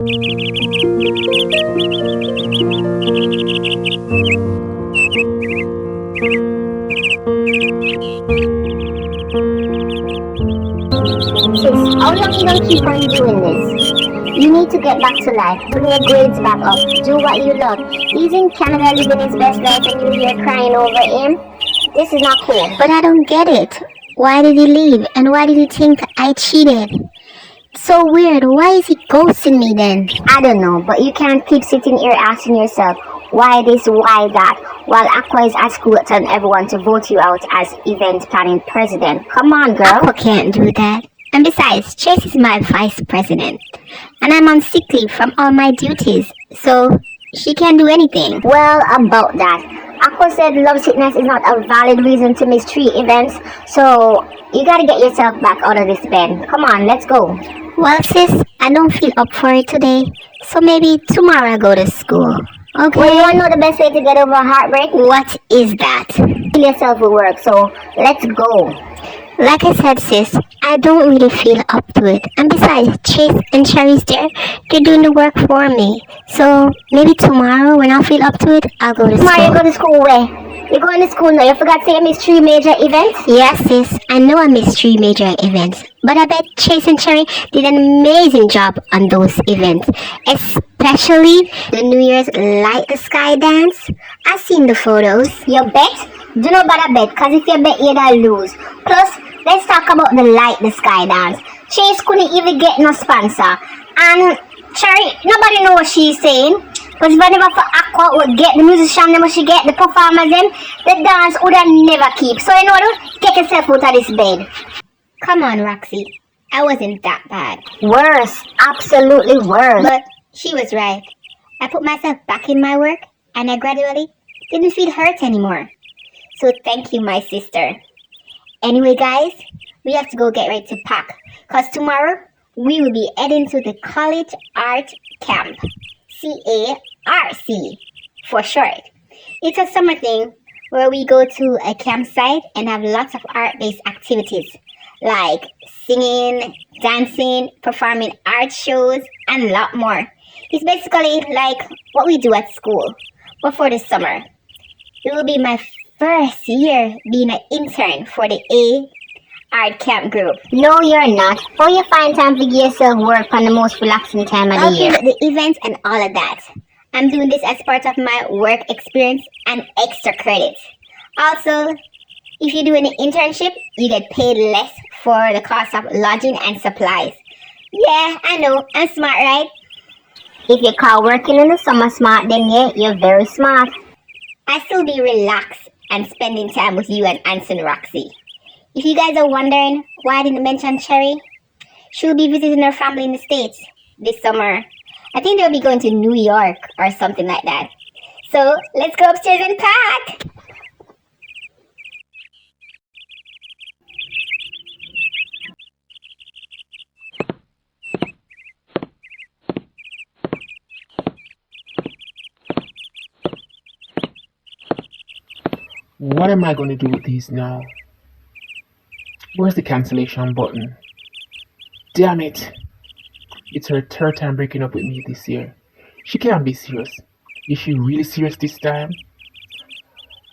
Sis, how long you gonna keep on doing this? You need to get back to life, bring your grades back up, do what you love. He's in Canada living his best life and you're here crying over him? This is not cool. But I don't get it. Why did he leave? And why did he think I cheated? So weird. Why is he ghosting me then? I don't know, but you can't keep sitting here asking yourself, why this, why that, while Aqua is at school telling everyone to vote you out as event planning president. Come on, girl. Aqua can't do that. And besides, Chase is my vice president. And I'm on sick leave from all my duties. So she can't do anything. Well, about that. Aqua said love sickness is not a valid reason to miss 3 events. So you gotta get yourself back out of this bed. Come on, let's go. Well, sis, I don't feel up for it today. So maybe tomorrow I'll go to school. Okay. Well, you wanna know the best way to get over a heartbreak? What is that? Kill yourself with work, so let's go. Like I said, sis, I don't really feel up to it. And besides, Chase and Cherry's there. They're doing the work for me. So maybe tomorrow when I feel up to it, I'll go to school. Tomorrow you go to school where? You're going to school now. You forgot to say you missed 3 major events? Yes, sis. I know I missed 3 major events. But I bet Chase and Cherry did an amazing job on those events. Especially the New Year's Light the Sky dance. I've seen the photos. You bet? Do not bother bet, cause if you bet, you're gonna lose. Plus, let's talk about the Light the Sky dance. Chase couldn't even get no sponsor. And Cherry, nobody know what she's saying. Because if I never for Aqua would get the musician them, she get the performers them, the dance would have never keep. So you know what? Get yourself out of this bed. Come on, Roxie. I wasn't that bad. Worse. Absolutely worse. But she was right. I put myself back in my work and I gradually didn't feel hurt anymore. So thank you, my sister. Anyway, guys, we have to go get ready to pack. Because tomorrow, we will be heading to the College Art Camp. CARC for short. It's a summer thing where we go to a campsite and have lots of art-based activities like singing, dancing, performing art shows, and a lot more. It's basically like what we do at school, but for the summer. It will be my first year being an intern for the art camp group. No, you're not. How you find time to give yourself work on the most relaxing time of the year? The events and all of that. I'm doing this as part of my work experience and extra credits. Also, if you do an internship, you get paid less for the cost of lodging and supplies. Yeah, I know, I'm smart, right? If you call working in the summer smart, then yeah, you're very smart. I still be relaxed and spending time with you and Aunt and Roxie. If you guys are wondering why I didn't mention Cherry, she'll be visiting her family in the States this summer. I think they'll be going to New York or something like that. So let's go upstairs and pack! What am I going to do with these now? Where's the cancellation button? Damn it! It's her 3rd time breaking up with me this year. She can't be serious. Is she really serious this time?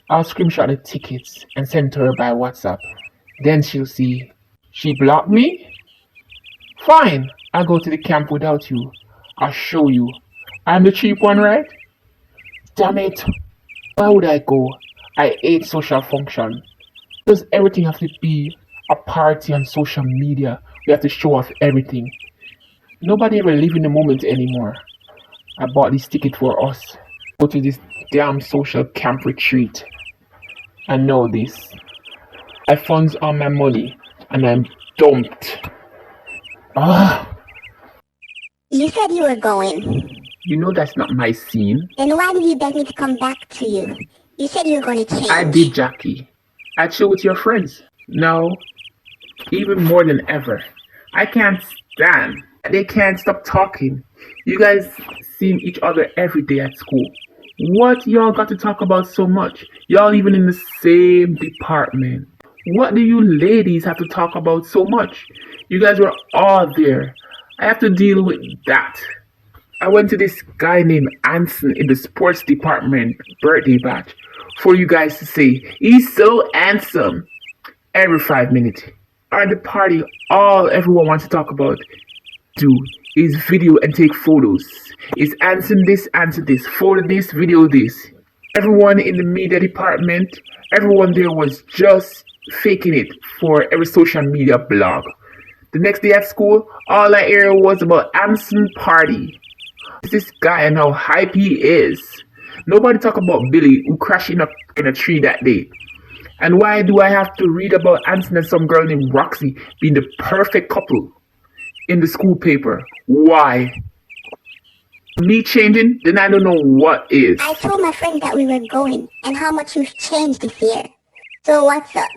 I'll screenshot the tickets and send to her by WhatsApp. Then she'll see. She blocked me? Fine, I'll go to the camp without you. I'll show you. I'm the cheap one, right? Damn it! Why would I go? I hate social function. Does everything have to be a party on social media? We have to show off everything. Nobody ever live in the moment anymore. I bought this ticket for us. Go to this damn social camp retreat. I know this. I funds all my money and I'm dumped. You said you were going. You know that's not my scene. Then why did you beg me to come back to you? You said you were going to change. I did, Jackie. I chill with your friends. No, even more than ever. I can't stand. They can't stop talking. You guys see each other every day at school. What y'all got to talk about so much? Y'all even in the same department. What do you ladies have to talk about so much? You guys were all there. I have to deal with that. I went to this guy named Anson in the sports department birthday bash for you guys to say, he's so handsome every 5 minutes. At the party, all everyone wants to talk about do is video and take photos. Is answer this, photo this, video this. Everyone in the media department, everyone there was just faking it for every social media blog. The next day at school, all I hear was about Anson party. This guy and how hype he is. Nobody talk about Billy who crashed in a tree that day. And why do I have to read about Anson and some girl named Roxie being the perfect couple in the school paper? Why? Me changing? Then I don't know what is. I told my friend that we were going and how much you've changed this year. So what's up?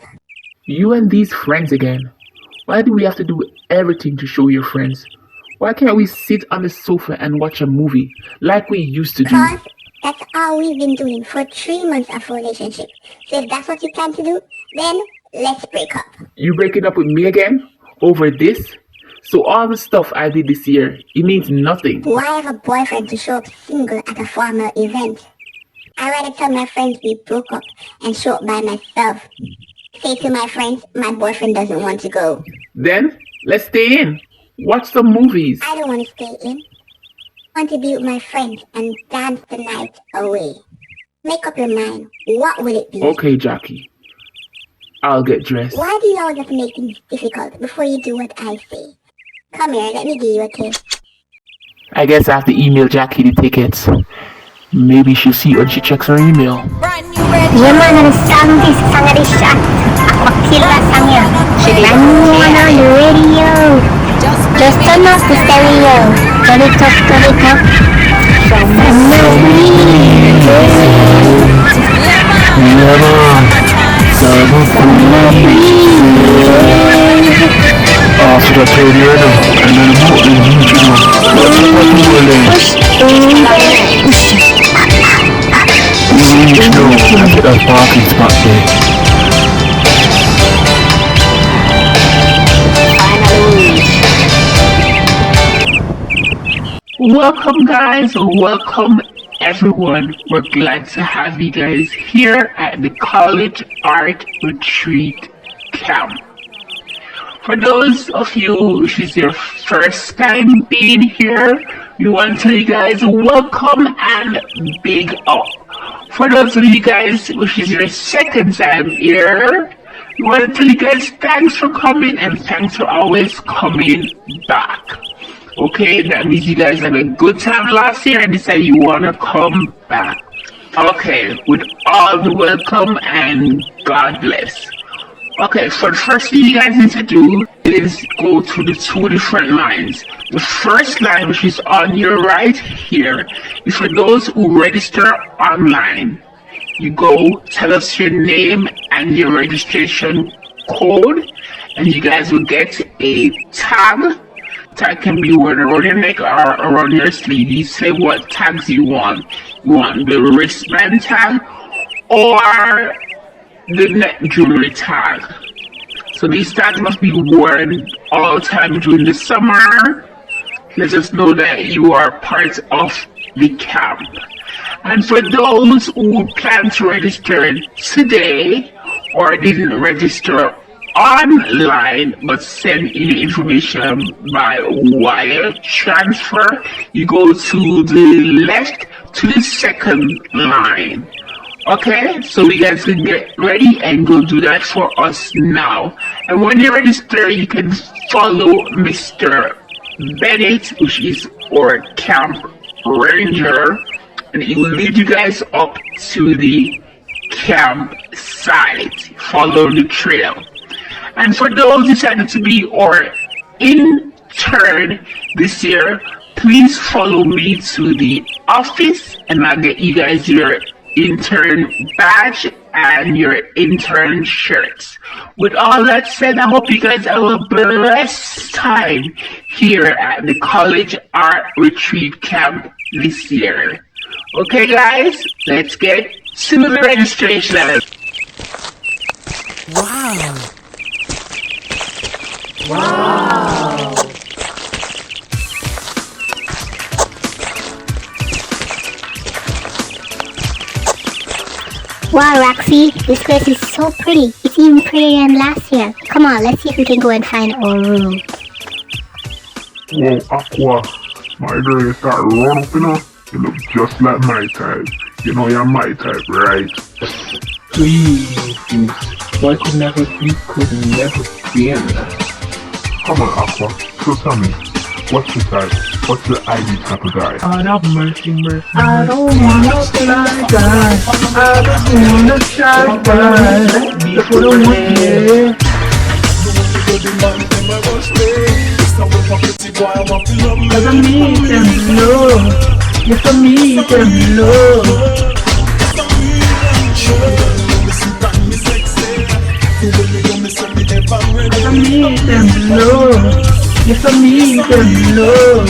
You and these friends again. Why do we have to do everything to show your friends? Why can't we sit on the sofa and watch a movie like we used to do? Cause that's all we've been doing for 3 months of relationship. So if that's what you plan to do, then let's break up. You breaking up with me again? Over this? So all the stuff I did this year, it means nothing. Why have a boyfriend to show up single at a formal event? I'd rather tell my friends we broke up and show up by myself. Say to my friends, my boyfriend doesn't want to go. Then, let's stay in. Watch some movies. I don't want to stay in. I want to be with my friends and dance the night away. Make up your mind. What will it be? Okay, Jackie. I'll get dressed. Why do you always have to make things difficult before you do what I say? Come here, let me give you a kiss. I guess I have to email Jackie the tickets. Maybe she'll see when she checks her email. Yeah man, ano song this song this shot. Ako kill that song yun. Nanyuan on the radio. Just turn off the stereo. Turn it up, turn it up. From the breeze. Yeah, man. From the breeze. So that's all the other. And then the boat is huge, you know. We reach now. I get that parking spot there. Welcome guys, welcome everyone. We're glad to have you guys here at the College Art Retreat Camp. For those of you which is your first time being here, we want to tell you guys welcome and big up. For those of you guys which is your second time here, we want to tell you guys thanks for coming and thanks for always coming back. Okay, that means you guys had a good time last year and decided you want to come back. Okay, with all the welcome and God bless. Okay, so the first thing you guys need to do is go to the 2 different lines. The first line, which is on your right here, is for those who register online. You go, tell us your name and your registration code, and you guys will get a tag. Tag can be worn around your neck or around your sleeve. You say what tags you want. You want the wristband tag or the neck jewelry tag. So these tags must be worn all the time during the summer. Let us know that you are part of the camp. And for those who plan to register today or didn't register online but send in information by wire transfer, you go to the left to the second line. Okay, so you guys can get ready and go do that for us now. And when you register, you can follow Mr. Bennett, which is our camp ranger, and he will lead you guys up to the campsite. Follow the trail. And for those who decided to be our intern this year, please follow me to the office and I'll get you guys your intern badge and your intern shirts. With all that said, I hope you guys have a blessed time here at the College Art Retreat Camp this year. Okay guys, let's get to the registration. Wow. Wow. Wow, Roxie, this place is so pretty. It's even prettier than last year. Come on, let's see if we can go and find our room. Whoa, Aqua, my girl, you start run up, you know? You look just like my type. You know you're my type, right? Please, boy could never be, could never be. Come on, Aqua, so tell me, what's your type? What's your ID type of guy? God have mercy, mercy. I don't wanna fly guy. I just wanna shy guy. That's what I want, yeah. Cause I need them love. Yes, I need them love. Cause I need them love. Yes, I need them love.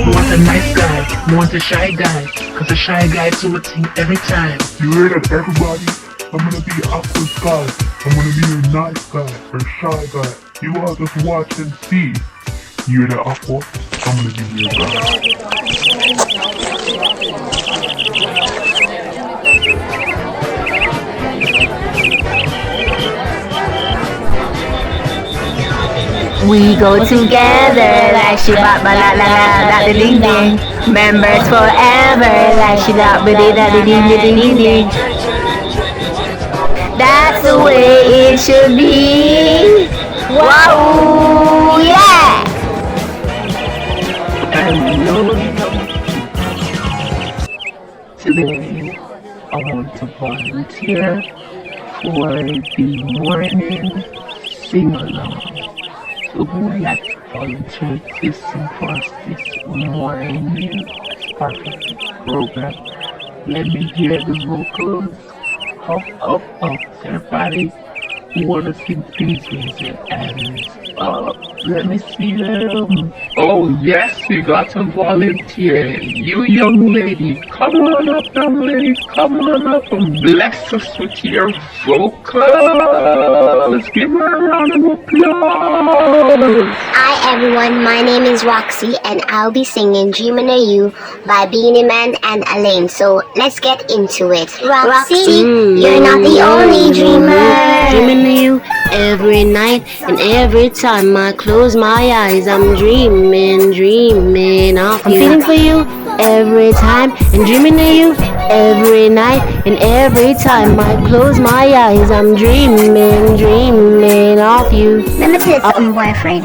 You want a nice guy, you want a shy guy. Cause a shy guy do a thing every time. You hear that, everybody? I'm gonna be Aqua's guy. I'm gonna be your nice guy or shy guy. You all just watch and see. You hear that, Aqua? I'm gonna be your guy. We go together like she bop ba la la la la the ding ding. Members forever like she bop ba dee da dee ding ding ding ding. That's the way it should be. Wow, yeah. Today, I want to volunteer for the morning sing-along. So who would like to volunteer to sing for us this morning part of the program? Let me hear the vocals. Up, everybody who wanna sing, please raise your hands up. Let me see them. Oh yes, we got a volunteer. You young lady, come on up, young lady, come on up and bless us with your vocals. Give her a round of applause. Hi everyone, my name is Roxie and I'll be singing Dreaming of You by Beanie Man and Elaine. So let's get into it. Roxie, you're not the only dreamer. Dreaming of you every night and every time I close my eyes. I'm dreaming of you. I'm feeling for you every time and dreaming of you every night and every time I close my eyes. I'm dreaming of you. Let me tell you something, boyfriend.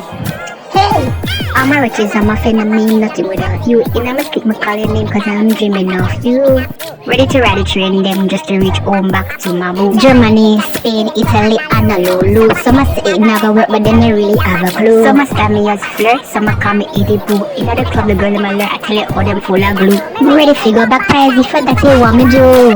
Hey, all my riches and my friend mean nothing without you. And I'ma stick my call your name cause I'm dreaming of you. Ready to ride the train them just to reach home back to my boo. Germany, Spain, Italy, and a low. Some say it never work but then they really have a clue. Some style me as flirt, some call me Edie Boo. In the club the girl in my lure, I tell you all them full of glue. I'm ready to go back crazy for that you want me do.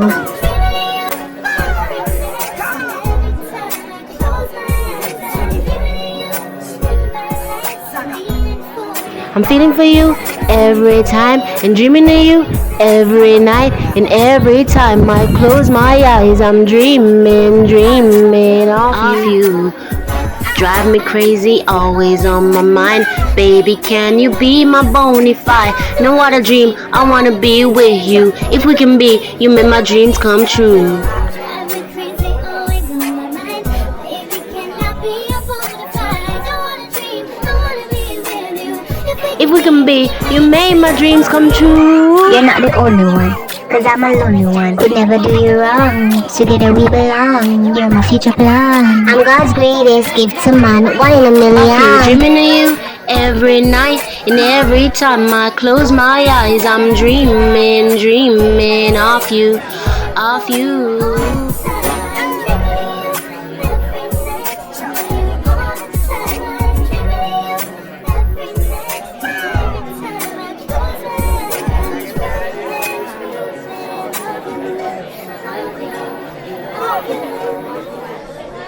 I'm feeling for you every time and dreaming of you every night and every time I close my eyes. I'm dreaming of you. Drive me crazy, always on my mind. Baby, can you be my bonafide? Know what I dream, I wanna be with you. If we can be, you make my dreams come true. If we can be, you made my dreams come true. You're not the only one, cause I'm a lonely one. Could never do you wrong, together we belong. You're my future plan. I'm God's greatest gift to man, one in a million. Dreaming of you every night and every time I close my eyes. I'm dreaming of you, of you.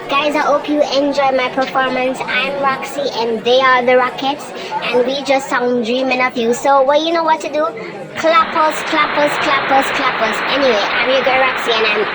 Guys, I hope you enjoyed my performance. I'm Roxie and they are the Rockets and we just sung Dreaming of You. So, well, you know what to do? Clap us. Anyway, I'm your girl Roxie and I'm